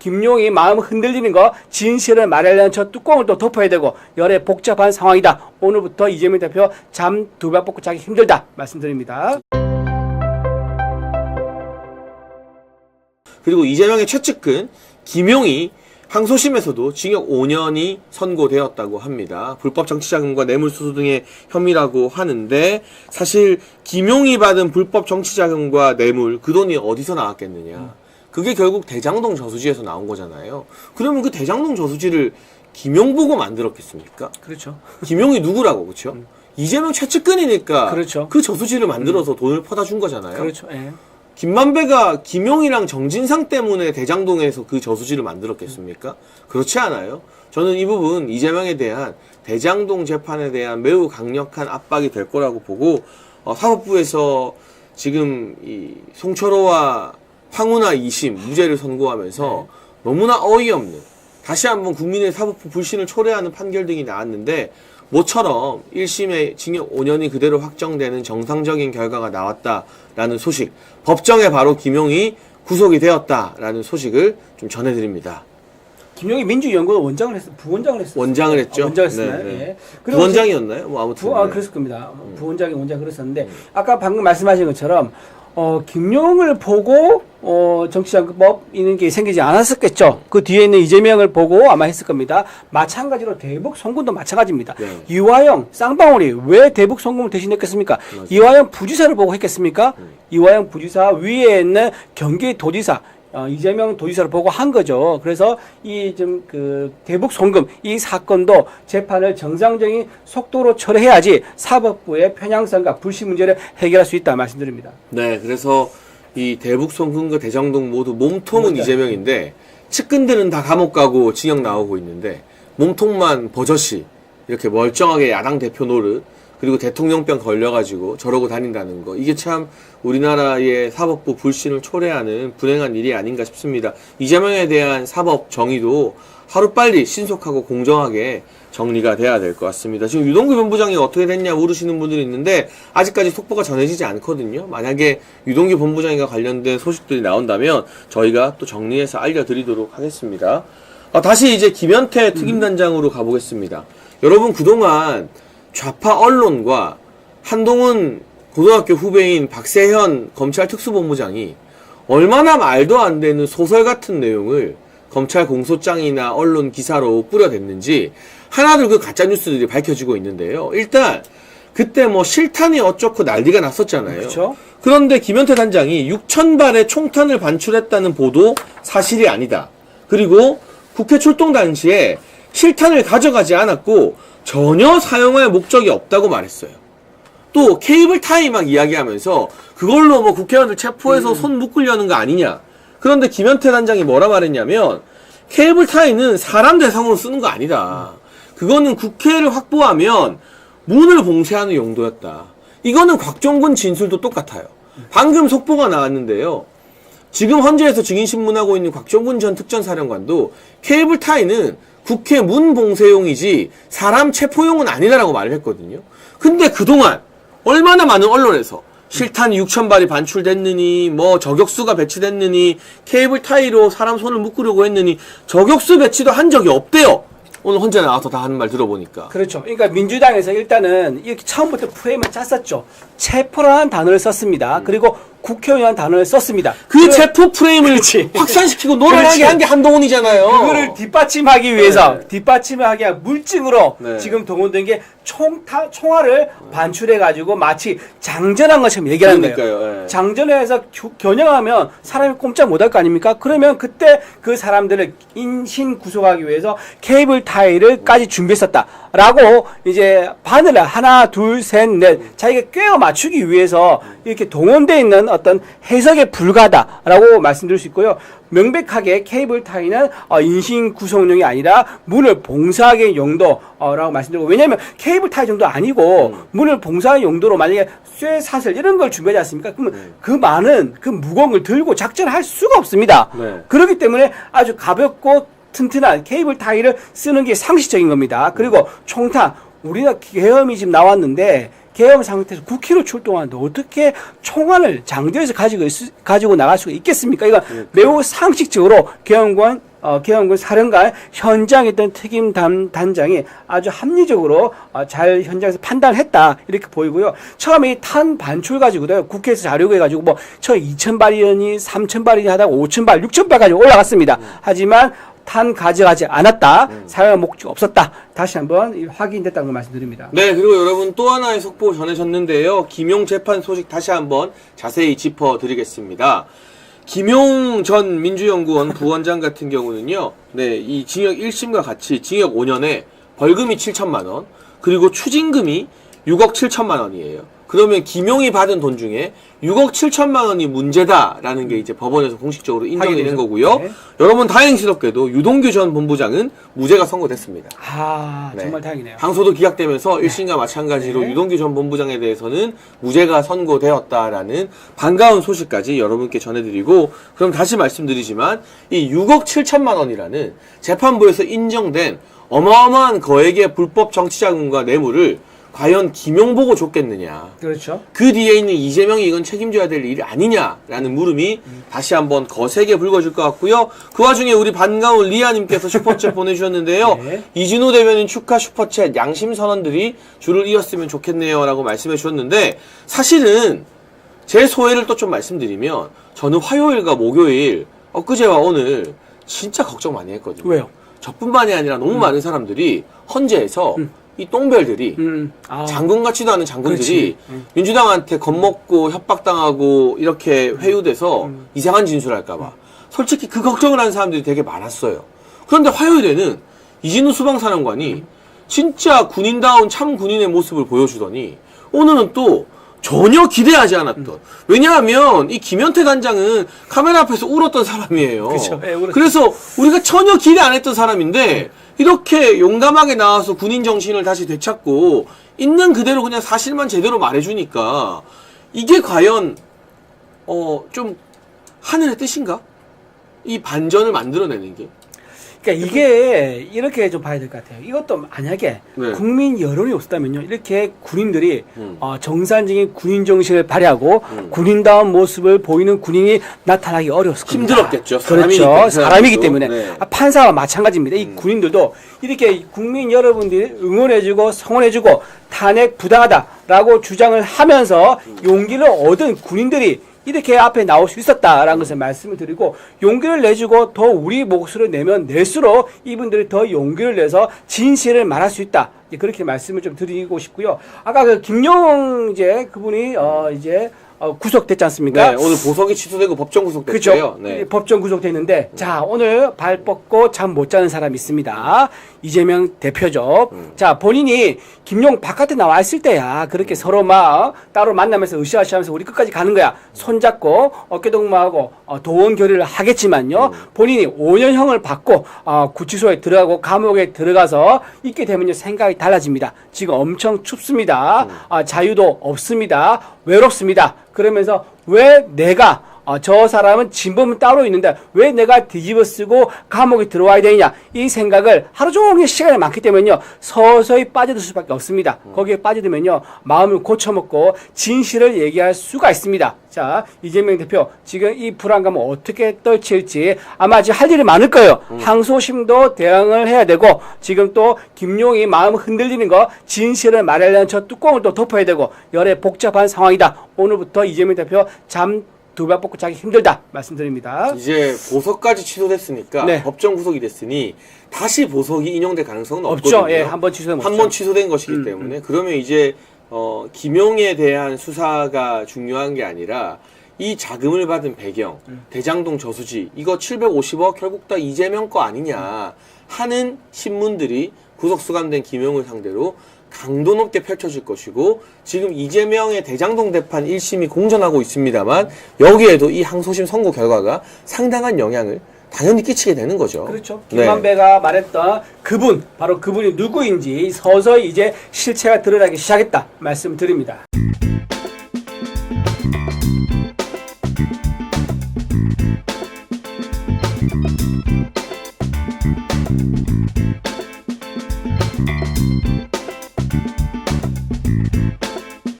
김용이 마음 흔들리는 거 진실을 말하려는 저 뚜껑을 또 덮어야 되고 여러 복잡한 상황이다. 오늘부터 이재명 대표 잠 두 배 뽑고 자기 힘들다 말씀드립니다. 그리고 이재명의 최측근 김용이 항소심에서도 징역 5년이 선고되었다고 합니다. 불법 정치자금과 뇌물수수 등의 혐의라고 하는데 사실 김용이 받은 불법 정치자금과 뇌물 그 돈이 어디서 나왔겠느냐. 그게 결국 대장동 저수지에서 나온 거잖아요. 그러면 그 대장동 저수지를 김용 보고 만들었겠습니까? 그렇죠. 김용이 누구라고, 그렇죠? 이재명 최측근이니까 그렇죠. 그 저수지를 만들어서 돈을 퍼다 준 거잖아요. 그렇죠. 예. 김만배가 김용이랑 정진상 때문에 대장동에서 그 저수지를 만들었겠습니까? 그렇지 않아요. 저는 이 부분 이재명에 대한 대장동 재판에 대한 매우 강력한 압박이 될 거라고 보고 사법부에서 지금 이 송철호와 황운하 2심 무죄를 선고하면서 너무나 어이없는 다시 한번 국민의 사법부 불신을 초래하는 판결 등이 나왔는데 모처럼 1심의 징역 5년이 그대로 확정되는 정상적인 결과가 나왔다라는 소식, 법정에 바로 김용이 구속이 되었다라는 소식을 좀 전해드립니다. 김용이 민주연구원 원장을 했어, 부원장을 했어. 원장을 했죠. 원장을 했어요. 네, 네. 예. 부원장이었나요? 뭐 아무튼. 그랬을 겁니다. 부원장 그랬었는데 아까 방금 말씀하신 것처럼 김용을 보고 정치자금법 이런 게 생기지 않았었겠죠. 그 뒤에 있는 이재명을 보고 아마 했을 겁니다. 마찬가지로 대북 송금도 마찬가지입니다. 네. 이화영 쌍방울이 왜 대북 송금을 대신했겠습니까? 맞아요. 이화영 부지사를 보고 했겠습니까? 이화영 부지사 위에 있는 경기도지사 이재명 도지사를 보고 한 거죠. 그래서 이 좀 그 대북 송금 이 사건도 재판을 정상적인 속도로 처리해야지 사법부의 편향성과 불신 문제를 해결할 수 있다 말씀드립니다. 네, 그래서 이 대북 송금과 대장동 모두 몸통은 맞아요. 이재명인데 측근들은 다 감옥 가고 징역 나오고 있는데 몸통만 버젓이 이렇게 멀쩡하게 야당 대표 노릇 그리고 대통령병 걸려가지고 저러고 다닌다는 거 이게 참 우리나라의 사법부 불신을 초래하는 불행한 일이 아닌가 싶습니다. 이재명에 대한 사법 정의도 하루빨리 신속하고 공정하게 정리가 돼야 될 것 같습니다. 지금 유동규 본부장이 어떻게 됐냐 물으시는 분들이 있는데 아직까지 속보가 전해지지 않거든요. 만약에 유동규 본부장과 관련된 소식들이 나온다면 저희가 또 정리해서 알려드리도록 하겠습니다. 다시 이제 김현태 특임단장으로 가보겠습니다. 여러분 그동안 좌파 언론과 한동훈 고등학교 후배인 박세현 검찰 특수본부장이 얼마나 말도 안 되는 소설 같은 내용을 검찰 공소장이나 언론 기사로 뿌려댔는지 하나둘 그 가짜뉴스들이 밝혀지고 있는데요. 일단 그때 뭐 실탄이 어쩌고 난리가 났었잖아요. 그렇죠? 그런데 김현태 단장이 6,000발의 총탄을 반출했다는 보도 사실이 아니다. 그리고 국회 출동 당시에 실탄을 가져가지 않았고 전혀 사용할 목적이 없다고 말했어요. 또 케이블 타이 막 이야기하면서 그걸로 뭐 국회의원들 체포해서 손 묶으려는 거 아니냐. 그런데 김현태 단장이 뭐라 말했냐면 케이블 타이는 사람 대상으로 쓰는 거 아니다. 그거는 국회를 확보하면 문을 봉쇄하는 용도였다. 이거는 곽종근 진술도 똑같아요. 방금 속보가 나왔는데요. 지금 헌재에서 증인신문하고 있는 곽종근 전 특전사령관도 케이블 타이는 국회 문 봉쇄용이지 사람 체포용은 아니다라고 말을 했거든요. 근데 그동안 얼마나 많은 언론에서 실탄 6,000발이 반출됐느니 뭐 저격수가 배치됐느니 케이블 타이로 사람 손을 묶으려고 했느니 저격수 배치도 한 적이 없대요. 오늘 헌재 나와서 다 하는 말 들어보니까. 그렇죠. 그러니까 민주당에서 일단은 이렇게 처음부터 프레임을 짰었죠. 체포라는 단어를 썼습니다. 그리고 국회의원 단어를 썼습니다. 그 체포 프레임을 그렇지. 확산시키고 논란하게 한 게 한동훈이잖아요. 그거를 뒷받침하기 위해서 뒷받침하기 위한 물증으로 네. 지금 동원된 게 총알을 반출해가지고 마치 장전한 것처럼 얘기하는 거예요. 그러니까요. 예. 장전해서 겨냥하면 사람이 꼼짝 못할 거 아닙니까? 그러면 그때 그 사람들을 인신 구속하기 위해서 케이블 타이를까지 준비했었다라고 이제 바늘을 하나, 둘, 셋, 넷 자기가 꿰어 맞추기 위해서 이렇게 동원되어 있는 어떤 해석에 불과하다라고 말씀드릴 수 있고요. 명백하게 케이블 타이는 인신 구속용이 아니라 문을 봉쇄하기 용도라고 말씀드리고, 왜냐하면 케이블 타이 정도 아니고 문을 봉쇄하기 용도로 만약에 쇠사슬 이런 걸 준비하지 않습니까? 그러면 그 많은 그 무거운 걸 들고 작전할 수가 없습니다. 네. 그렇기 때문에 아주 가볍고 튼튼한 케이블 타이를 쓰는 게 상식적인 겁니다. 그리고 총탄, 우리나라 계엄이 지금 나왔는데 계엄 상태에서 9km 출동하는데 어떻게 총알을 장전해서 가지고 나갈 수가 있겠습니까? 이건 매우 상식적으로 계엄관 계엄군 사령관 현장에 있던 특임 단장이 아주 합리적으로 잘 현장에서 판단했다 이렇게 보이고요. 처음에 이 탄 반출 가지고도 국회에서 자료 구해가지고 뭐 처음 2,000발이니 3,000발이니 하다가 5,000발, 6,000발까지 올라갔습니다. 하지만 탄 가져가지 않았다. 사용할 목적이 없었다. 다시 한번 확인됐다는 걸 말씀드립니다. 네, 그리고 여러분 또 하나의 속보 전해졌는데요. 김용 재판 소식 다시 한번 자세히 짚어드리겠습니다. 김용 전 민주연구원 부원장 같은 경우는요, 네, 이 징역 1심과 같이 징역 5년에 벌금이 7천만 원, 그리고 추징금이 6억 7천만 원이에요. 그러면 김용이 받은 돈 중에 6억 7천만 원이 문제다라는 게 이제 법원에서 공식적으로 인정이 된 거고요. 네. 여러분 다행스럽게도 유동규 전 본부장은 무죄가 선고됐습니다. 아, 네. 정말 다행이네요. 항소도 기각되면서 1심과 마찬가지로 네. 유동규 전 본부장에 대해서는 무죄가 선고되었다라는 반가운 소식까지 여러분께 전해드리고, 그럼 다시 말씀드리지만 이 6억 7천만 원이라는 재판부에서 인정된 어마어마한 거액의 불법 정치자금과 뇌물을 과연 김용 보고 줬겠느냐. 그렇죠. 그 뒤에 있는 이재명이 이건 책임져야 될 일이 아니냐라는 물음이 다시 한번 거세게 불거질 것 같고요. 그 와중에 우리 반가운 리아님께서 슈퍼챗 보내주셨는데요. 네. 이진우 대변인 축하 슈퍼챗 양심 선언들이 줄을 이었으면 좋겠네요 라고 말씀해 주셨는데, 사실은 제 소회를 또 좀 말씀드리면 저는 화요일과 목요일 엊그제와 오늘 진짜 걱정 많이 했거든요. 왜요? 저뿐만이 아니라 너무 많은 사람들이 헌재에서 이 똥별들이 장군 같지도 않은 장군들이 민주당한테 겁먹고 협박당하고 이렇게 회유돼서 이상한 진술할까봐 솔직히 그 걱정을 하는 사람들이 되게 많았어요. 그런데 화요일에는 이진우 수방사령관이 진짜 군인다운 참 군인의 모습을 보여주더니 오늘은 또 전혀 기대하지 않았던, 왜냐하면 이 김현태 단장은 카메라 앞에서 울었던 사람이에요. 그렇죠. 예, 울었죠. 그래서 우리가 전혀 기대 안 했던 사람인데 이렇게 용감하게 나와서 군인 정신을 다시 되찾고 있는 그대로 그냥 사실만 제대로 말해주니까 이게 과연 좀 하늘의 뜻인가? 이 반전을 만들어내는 게. 그러니까 이게 이렇게 좀 봐야 될 것 같아요. 이것도 만약에 네. 국민 여론이 없었다면요, 이렇게 군인들이 정상적인 군인 정신을 발휘하고 군인다운 모습을 보이는 군인이 나타나기 어려웠을 겁니다. 힘들었겠죠. 그렇죠. 사람이기 사람도. 때문에. 네. 판사와 마찬가지입니다. 이 군인들도 이렇게 국민 여러분들이 응원해주고 성원해주고 탄핵 부당하다라고 주장을 하면서 용기를 얻은 군인들이 이렇게 앞에 나올 수 있었다라는 것을 말씀을 드리고, 용기를 내주고 더 우리 목소리를 내면 낼수록 이분들이 더 용기를 내서 진실을 말할 수 있다. 그렇게 말씀을 좀 드리고 싶고요. 아까 그 김용 그분이 구속됐지 않습니까? 네, 오늘 보석이 취소되고 법정 구속됐어요. 그렇죠. 네. 법정 구속됐는데, 자, 오늘 발 뻗고 잠 못 자는 사람이 있습니다. 이재명 대표죠. 자, 본인이 김용 바깥에 나와 있을 때야 그렇게 서로 막 따로 만나면서 으쌰으쌰하면서 우리 끝까지 가는 거야. 손잡고 어깨동무하고 도원 결의를 하겠지만요. 본인이 5년형을 받고 구치소에 들어가고 감옥에 들어가서 있게 되면요, 생각이 달라집니다. 지금 엄청 춥습니다. 자유도 없습니다. 외롭습니다. 그러면서 왜 내가 저 사람은 진범은 따로 있는데 왜 내가 뒤집어 쓰고 감옥에 들어와야 되느냐, 이 생각을 하루 종일 시간이 많기 때문에요, 서서히 빠져들 수밖에 없습니다. 거기에 빠져들면요, 마음을 고쳐먹고 진실을 얘기할 수가 있습니다. 자, 이재명 대표 지금 이 불안감을 어떻게 떨칠지 아마 지금 할 일이 많을 거예요. 항소심도 대응을 해야 되고, 지금 또 김용이 마음 흔들리는 거 진실을 말하려는 저 뚜껑을 또 덮어야 되고, 여러 복잡한 상황이다. 오늘부터 이재명 대표 잠 두 발 뻗고 자기 힘들다 말씀드립니다. 이제 보석까지 취소됐으니까, 네. 법정 구속이 됐으니 다시 보석이 인용될 가능성은 없죠. 없거든요. 예, 한번 취소되면 한 번 취소된 것이기 때문에 그러면 이제 김용에 대한 수사가 중요한 게 아니라 이 자금을 받은 배경, 대장동 저수지 이거 750억 결국 다 이재명 거 아니냐 하는 신문들이 구속 수감된 김용을 상대로 강도 높게 펼쳐질 것이고, 지금 이재명의 대장동 대판 1심이 공전하고 있습니다만 여기에도 이 항소심 선고 결과가 상당한 영향을 당연히 끼치게 되는 거죠. 그렇죠. 네. 김만배가 말했던 그분, 바로 그분이 누구인지 서서히 이제 실체가 드러나기 시작했다 말씀드립니다.